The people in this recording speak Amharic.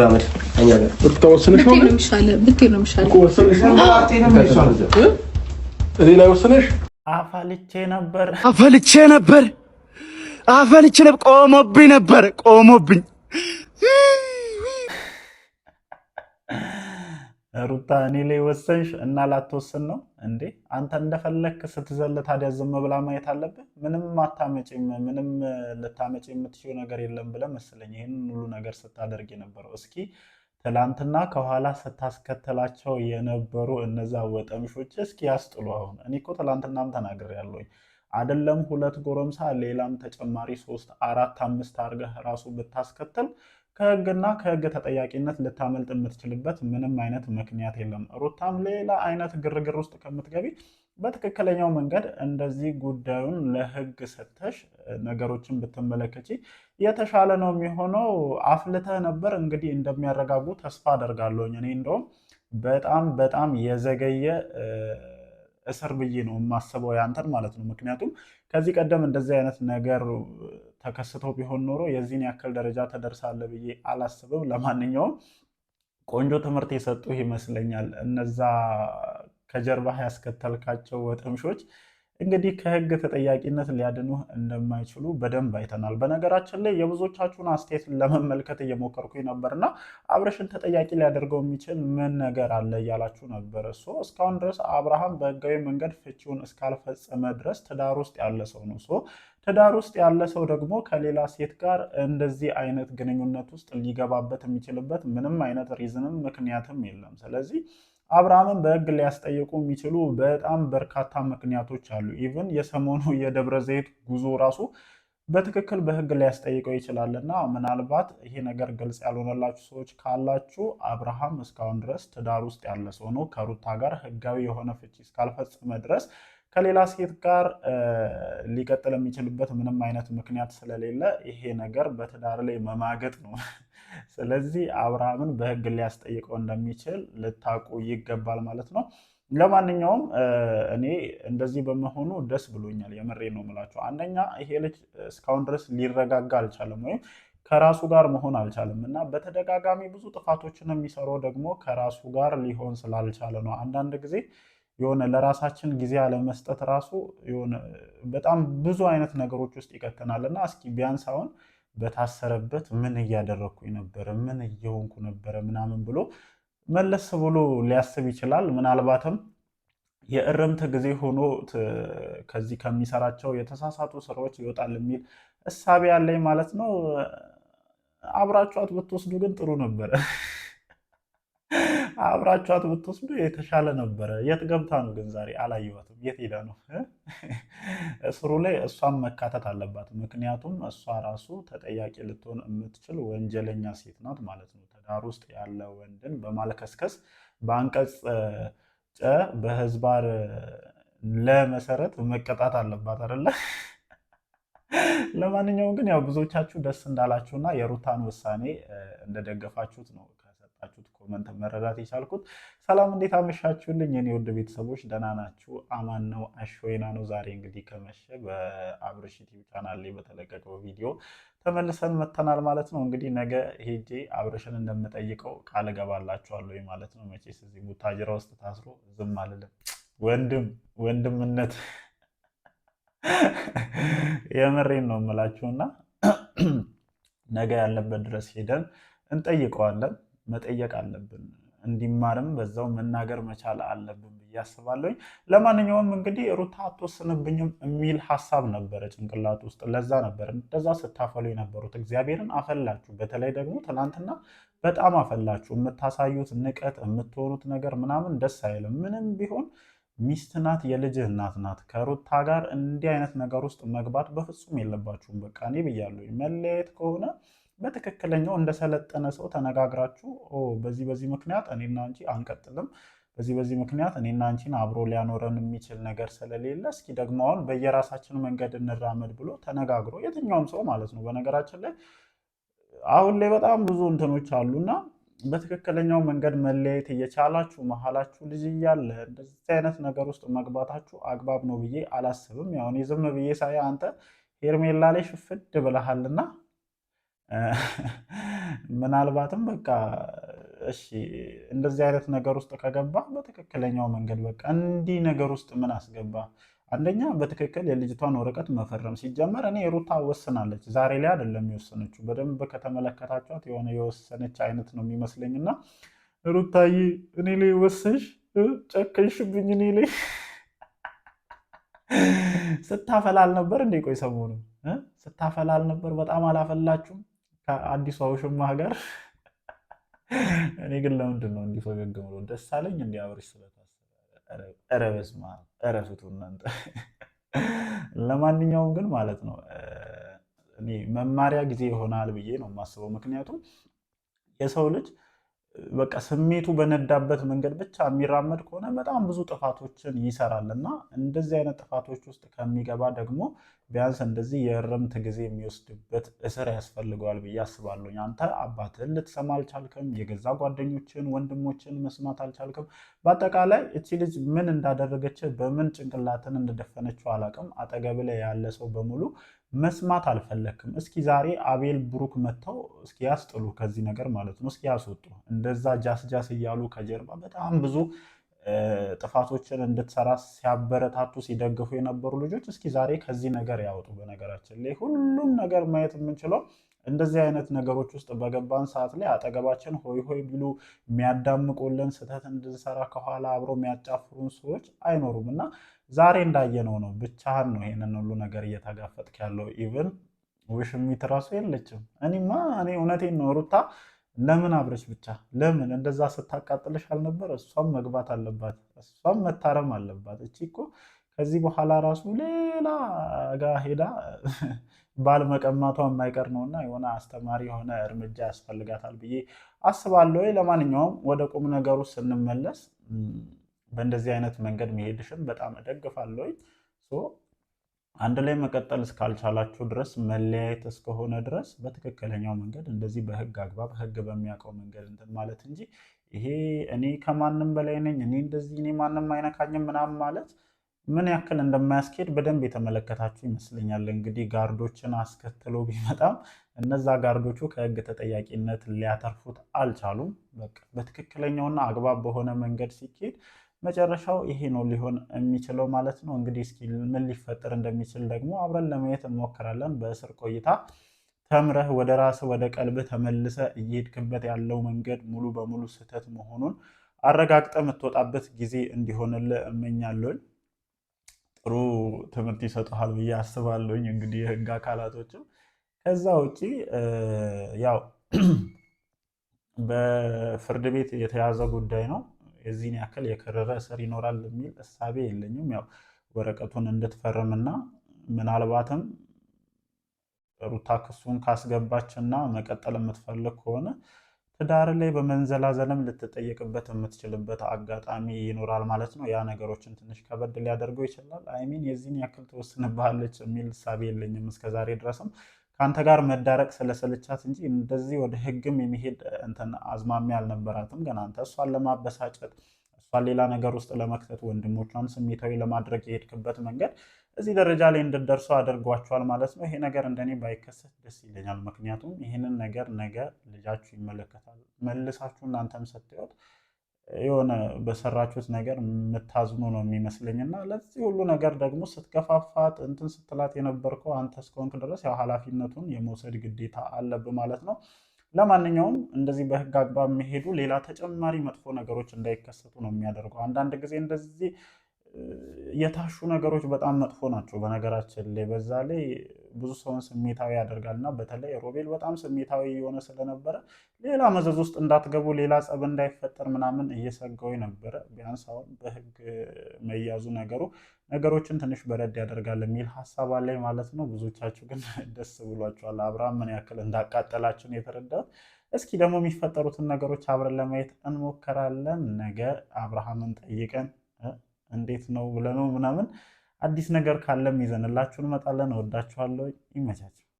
አመድ አኛ ጋር ተወሰነሽ ነው ብትይ ነው የሚሻለው እኮ ወሰነሽ ነው እዚህ ላይ ወሰነሽ አፈልቼ ነበር ቆሞብኝ ሩታ እኔ ላይ ወሰንሽ እና ላትወስን ነው እንዴ? አንተ እንደፈለክ ስትዘል ታዲያ ዝም ብላ ማየት አለብህ? ምንም አታመጪም፣ ምንም ልታመጪ የምትችይው ነገር የለም ብለህ መሰለኝ ይሄንን ሁሉ ነገር ስታደርግ የነበረው። እስኪ ትላንትና ከኋላ ስታስከተላቸው የነበሩ እነዛ ወጠምሾች እስኪ ያስጥሉ። አሁን እኔ እኮ ትላንትናም ተናግሬያለሁኝ አይደለም 2 ጎረምሳ ሌላም ተጨማሪ 3 4 5 አድርገህ ራሱ ብታስከተል ከህግና ከህግ ተጠያቂነት ልታመልጥ የምትችልበት ምንም አይነት ምክንያት የለም። ሩታም ሌላ አይነት ግርግር ውስጥ ከምትገቢ በትክክለኛው መንገድ እንደዚህ ጉዳዩን ለህግ ሰተሽ ነገሮችን ብትመለከቺ የተሻለ ነው የሚሆነው። አፍልተህ ነበር እንግዲህ እንደሚያረጋጉ ተስፋ አደርጋለሁኝ። እኔ እንደውም በጣም የዘገየ እስር ብዬ ነው የማስበው ያንተን ማለት ነው። ምክንያቱም ከዚህ ቀደም እንደዚህ አይነት ነገር ተከስተው ቢሆን ኖሮ የዚህን ያክል ደረጃ ተደርሳለ ብዬ አላስብም። ለማንኛውም ቆንጆ ትምህርት የሰጡህ ይመስለኛል እነዛ ከጀርባህ ያስከተልካቸው ወጠምሾች። እንግዲህ ከህግ ተጠያቂነት ሊያድኑህ እንደማይችሉ በደንብ አይተናል። በነገራችን ላይ የብዙዎቻችሁን አስተያየት ለመመልከት እየሞከርኩኝ ነበርና አብርሽን ተጠያቂ ሊያደርገው የሚችል ምን ነገር አለ እያላችሁ ነበር። እስካሁን ድረስ አብርሃም በህጋዊ መንገድ ፍቺውን እስካልፈጸመ ድረስ ትዳር ውስጥ ያለ ሰው ነው። ትዳር ውስጥ ያለ ሰው ደግሞ ከሌላ ሴት ጋር እንደዚህ አይነት ግንኙነት ውስጥ ሊገባበት የሚችልበት ምንም አይነት ሪዝንም ምክንያትም የለም። ስለዚህ አብርሃምን በህግ ሊያስጠይቁ የሚችሉ በጣም በርካታ ምክንያቶች አሉ። ኢቭን የሰሞኑ የደብረ ዘይት ጉዞ ራሱ በትክክል በህግ ሊያስጠይቀው ይችላልና ምናልባት ይሄ ነገር ግልጽ ያልሆነላችሁ ሰዎች ካላችሁ አብርሃም እስካሁን ድረስ ትዳር ውስጥ ያለ ሰው ነው። ከሩታ ጋር ህጋዊ የሆነ ፍቺ እስካልፈጸመ ድረስ ከሌላ ሴት ጋር ሊቀጥል የሚችልበት ምንም አይነት ምክንያት ስለሌለ ይሄ ነገር በትዳር ላይ መማገጥ ነው። ስለዚህ አብርሃምን በህግ ሊያስጠይቀው እንደሚችል ልታውቁ ይገባል ማለት ነው። ለማንኛውም እኔ እንደዚህ በመሆኑ ደስ ብሎኛል። የምሬ ነው የምላችሁ። አንደኛ ይሄ ልጅ እስካሁን ድረስ ሊረጋጋ አልቻለም ወይም ከራሱ ጋር መሆን አልቻለም እና በተደጋጋሚ ብዙ ጥፋቶችን የሚሰራው ደግሞ ከራሱ ጋር ሊሆን ስላልቻለ ነው። አንዳንድ ጊዜ የሆነ ለራሳችን ጊዜ አለመስጠት ራሱ የሆነ በጣም ብዙ አይነት ነገሮች ውስጥ ይከተናል እና እስኪ ቢያንስ አሁን በታሰረበት ምን እያደረግኩኝ ነበረ፣ ምን እየሆንኩ ነበረ ምናምን ብሎ መለስ ብሎ ሊያስብ ይችላል። ምናልባትም የእርምት ጊዜ ሆኖ ከዚህ ከሚሰራቸው የተሳሳቱ ስራዎች ይወጣል የሚል እሳቤ ያለኝ ማለት ነው። አብራችኋት ብትወስዱ ግን ጥሩ ነበረ። አብራችኋት ብትወስዱ የተሻለ ነበረ። የት ገብታ ነው ግን ዛሬ አላየኋትም። የት ሄዳ ነው? እስሩ ላይ እሷም መካተት አለባት። ምክንያቱም እሷ ራሱ ተጠያቂ ልትሆን የምትችል ወንጀለኛ ሴት ናት ማለት ነው። ትዳር ውስጥ ያለ ወንድን በማልከስከስ በአንቀጽ ጨ በህዝባር ለመሰረት መቀጣት አለባት አይደለ? ለማንኛውም ግን ያው ብዙዎቻችሁ ደስ እንዳላችሁና የሩታን ውሳኔ እንደደገፋችሁት ነው ከሰጣችሁት ኮመንት መረዳት የቻልኩት። ሰላም እንዴት አመሻችሁልኝ የኔ ውድ ቤተሰቦች? ደህና ናችሁ? አማን ነው አሾይና ነው። ዛሬ እንግዲህ ከመሸ በአብርሽ ዩቲዩብ ቻናል ላይ በተለቀቀው ቪዲዮ ተመልሰን መተናል ማለት ነው። እንግዲህ ነገ ሄጄ አብርሽን እንደምጠይቀው ቃል እገባላችኋለሁ ማለት ነው። መቼስ እዚህ ቡታጅራ ውስጥ ታስሮ ዝም አልልም። ወንድምነት የምሬን ነው የምላችሁና ነገ ያለበት ድረስ ሄደን እንጠይቀዋለን። መጠየቅ አለብን። እንዲማርም በዛው መናገር መቻል አለብን ብዬ አስባለሁ። ለማንኛውም እንግዲህ ሩታ አትወስንብኝም የሚል ሀሳብ ነበረ ጭንቅላት ውስጥ። ለዛ ነበር እንደዛ ስታፈሉ የነበሩት። እግዚአብሔርን አፈላችሁ። በተለይ ደግሞ ትናንትና በጣም አፈላችሁ። የምታሳዩት ንቀት፣ የምትሆኑት ነገር ምናምን ደስ አይልም። ምንም ቢሆን ሚስት ናት፣ የልጅህ እናት ናት። ከሩታ ጋር እንዲህ አይነት ነገር ውስጥ መግባት በፍጹም የለባችሁም። በቃ እኔ ብያለሁ። መለያየት ከሆነ በትክክለኛው እንደሰለጠነ ሰው ተነጋግራችሁ በዚህ ምክንያት እኔና አንቺ አንቀጥልም፣ በዚህ ምክንያት እኔና አንቺን አብሮ ሊያኖረን የሚችል ነገር ስለሌለ እስኪ ደግሞ አሁን በየራሳችን መንገድ እንራመድ ብሎ ተነጋግሮ የትኛውም ሰው ማለት ነው። በነገራችን ላይ አሁን ላይ በጣም ብዙ እንትኖች አሉና በትክክለኛው መንገድ መለያየት እየቻላችሁ መሀላችሁ ልጅ እያለ እንደዚህ አይነት ነገር ውስጥ መግባታችሁ አግባብ ነው ብዬ አላስብም። ያው እኔ ዝም ብዬ ሳይ አንተ ሄርሜላ ላይ ሽፍድ ብለሃልና ምናልባትም በቃ እሺ እንደዚህ አይነት ነገር ውስጥ ከገባ በትክክለኛው መንገድ በቃ እንዲህ ነገር ውስጥ ምን አስገባ? አንደኛ በትክክል የልጅቷን ወረቀት መፈረም ሲጀመር እኔ ሩታ ወስናለች። ዛሬ ላይ አይደለም የወሰነችው። በደንብ ከተመለከታችኋት የሆነ የወሰነች አይነት ነው የሚመስለኝ እና ሩታዬ እኔ ላይ ወሰንሽ፣ ጨከንሽብኝ እኔ ላይ ስታፈላል ነበር እንዴ? ቆይ ሰሞኑ ስታፈላል ነበር። በጣም አላፈላችሁም ከአዲሷ ውሽማህ ጋር? እኔ ግን ለምንድን ነው እንዲፈገግ ብሎ ደስ አለኝ እንዲ አብርሽ ስለታሰረ። ኧረ በስመ አብ! ኧረ ፍቱ እናንተ። ለማንኛውም ግን ማለት ነው እኔ መማሪያ ጊዜ ይሆናል ብዬ ነው የማስበው። ምክንያቱም የሰው ልጅ በቃ ስሜቱ በነዳበት መንገድ ብቻ የሚራመድ ከሆነ በጣም ብዙ ጥፋቶችን ይሰራል እና እንደዚህ አይነት ጥፋቶች ውስጥ ከሚገባ ደግሞ ቢያንስ እንደዚህ የእርምት ጊዜ የሚወስድበት እስር ያስፈልገዋል ብዬ አስባለሁ። አንተ አባትህን ልትሰማ አልቻልክም፣ የገዛ ጓደኞችን ወንድሞችን መስማት አልቻልክም። በአጠቃላይ እቺ ልጅ ምን እንዳደረገች በምን ጭንቅላትን እንደደፈነችው አላውቅም። አጠገብ ላይ ያለ ሰው በሙሉ መስማት አልፈለክም። እስኪ ዛሬ አቤል ብሩክ መጥተው እስኪ ያስጥሉ ከዚህ ነገር ማለት ነው። እስኪ ያስወጡ። እንደዛ ጃስ ጃስ እያሉ ከጀርባ በጣም ብዙ ጥፋቶችን እንድትሰራ ሲያበረታቱ ሲደግፉ የነበሩ ልጆች እስኪ ዛሬ ከዚህ ነገር ያወጡ። በነገራችን ላይ ሁሉም ነገር ማየት የምንችለው እንደዚህ አይነት ነገሮች ውስጥ በገባን ሰዓት ላይ አጠገባችን ሆይ ሆይ ቢሉ የሚያዳምቁልን፣ ስህተት እንድንሰራ ከኋላ አብሮ የሚያጫፍሩን ሰዎች አይኖሩም እና ዛሬ እንዳየነው ነው። ብቻህን ነው ይሄንን ሁሉ ነገር እየተጋፈጥክ ያለው። ኢቭን ውሽሚት ራሱ የለችም። እኔ እውነቴን ነው ሩታ ለምን አብረች ብቻ ለምን እንደዛ ስታቃጥልሽ አልነበር? እሷም መግባት አለባት፣ እሷም መታረም አለባት። እቺ እኮ ከዚህ በኋላ ራሱ ሌላ ጋ ሄዳ ባል መቀማቷ የማይቀር ነውና የሆነ አስተማሪ የሆነ እርምጃ ያስፈልጋታል ብዬ አስባለሁ። ለማንኛውም ወደ ቁም ነገሩ ስንመለስ በእንደዚህ አይነት መንገድ መሄድሽን በጣም እደግፋለሁ። አንድ ላይ መቀጠል እስካልቻላችሁ ድረስ መለያየት እስከሆነ ድረስ በትክክለኛው መንገድ እንደዚህ በህግ አግባብ ህግ በሚያውቀው መንገድ እንትን ማለት እንጂ ይሄ እኔ ከማንም በላይ ነኝ፣ እኔ እንደዚህ፣ እኔ ማንም አይነካኝም ምናምን ማለት ምን ያክል እንደማያስኬድ በደንብ የተመለከታችሁ ይመስለኛል። እንግዲህ ጋርዶችን አስከትሎ ቢመጣም እነዛ ጋርዶቹ ከህግ ተጠያቂነት ሊያተርፉት አልቻሉም። በትክክለኛውና አግባብ በሆነ መንገድ ሲኬድ መጨረሻው ይሄ ነው ሊሆን የሚችለው ማለት ነው። እንግዲህ እስኪ ምን ሊፈጠር እንደሚችል ደግሞ አብረን ለማየት እንሞክራለን። በእስር ቆይታ ተምረህ ወደ ራስህ ወደ ቀልብህ ተመልሰህ እየሄድክበት ያለው መንገድ ሙሉ በሙሉ ስህተት መሆኑን አረጋግጠህ የምትወጣበት ጊዜ እንዲሆንልህ እመኛለሁ። ጥሩ ትምህርት ይሰጠሃል ብዬ አስባለሁኝ። እንግዲህ የህግ አካላቶችም ከዛ ውጭ ያው በፍርድ ቤት የተያዘ ጉዳይ ነው። የዚህን ያክል የከረረ እስር ይኖራል የሚል እሳቤ የለኝም። ያው ወረቀቱን እንድትፈርምና ምናልባትም ሩታ ክሱን ካስገባችና መቀጠል የምትፈልግ ከሆነ ትዳር ላይ በመንዘላዘልም ልትጠየቅበት የምትችልበት አጋጣሚ ይኖራል ማለት ነው። ያ ነገሮችን ትንሽ ከበድ ሊያደርገው ይችላል። አይሚን የዚህን ያክል ትወስንብሃለች የሚል እሳቤ የለኝም እስከዛሬ ድረስም ከአንተ ጋር መዳረቅ ስለሰለቻት እንጂ እንደዚህ ወደ ህግም የሚሄድ እንትን አዝማሚያ አልነበራትም። ገና አንተ እሷን ለማበሳጨት እሷን ሌላ ነገር ውስጥ ለመክተት ወንድሞቿን ስሜታዊ ለማድረግ የሄድክበት መንገድ እዚህ ደረጃ ላይ እንድትደርሱ አድርጓቸዋል ማለት ነው። ይሄ ነገር እንደኔ ባይከሰት ደስ ይለኛል። ምክንያቱም ይህንን ነገር ነገ ልጃችሁ ይመለከታል። መልሳችሁ እናንተም ስትወት የሆነ በሰራችሁት ነገር የምታዝኑ ነው የሚመስለኝ እና ለዚህ ሁሉ ነገር ደግሞ ስትገፋፋት እንትን ስትላት የነበርከው አንተ እስከሆንክ ድረስ ያው ኃላፊነቱን የመውሰድ ግዴታ አለብህ ማለት ነው። ለማንኛውም እንደዚህ በህግ አግባብ መሄዱ ሌላ ተጨማሪ መጥፎ ነገሮች እንዳይከሰቱ ነው የሚያደርገው። አንዳንድ ጊዜ እንደዚህ የታሹ ነገሮች በጣም መጥፎ ናቸው። በነገራችን ላይ በዛ ላይ ብዙ ሰውን ስሜታዊ ያደርጋል እና በተለይ ሮቤል በጣም ስሜታዊ የሆነ ስለነበረ ሌላ መዘዝ ውስጥ እንዳትገቡ ሌላ ጸብ እንዳይፈጠር ምናምን እየሰጋው ነበረ። ቢያንስ አሁን በህግ መያዙ ነገሮችን ትንሽ በረድ ያደርጋል የሚል ሀሳብ አለኝ ማለት ነው። ብዙዎቻችሁ ግን ደስ ብሏችኋል። አብርሃም ምን ያክል እንዳቃጠላችሁን የተረዳሁት። እስኪ ደግሞ የሚፈጠሩትን ነገሮች አብረን ለማየት እንሞክራለን። ነገ አብርሃምን ጠይቀን እንዴት ነው ብለነው ምናምን አዲስ ነገር ካለም ይዘንላችሁ እንመጣለን። እወዳችኋለሁ። ይመቻችሁ።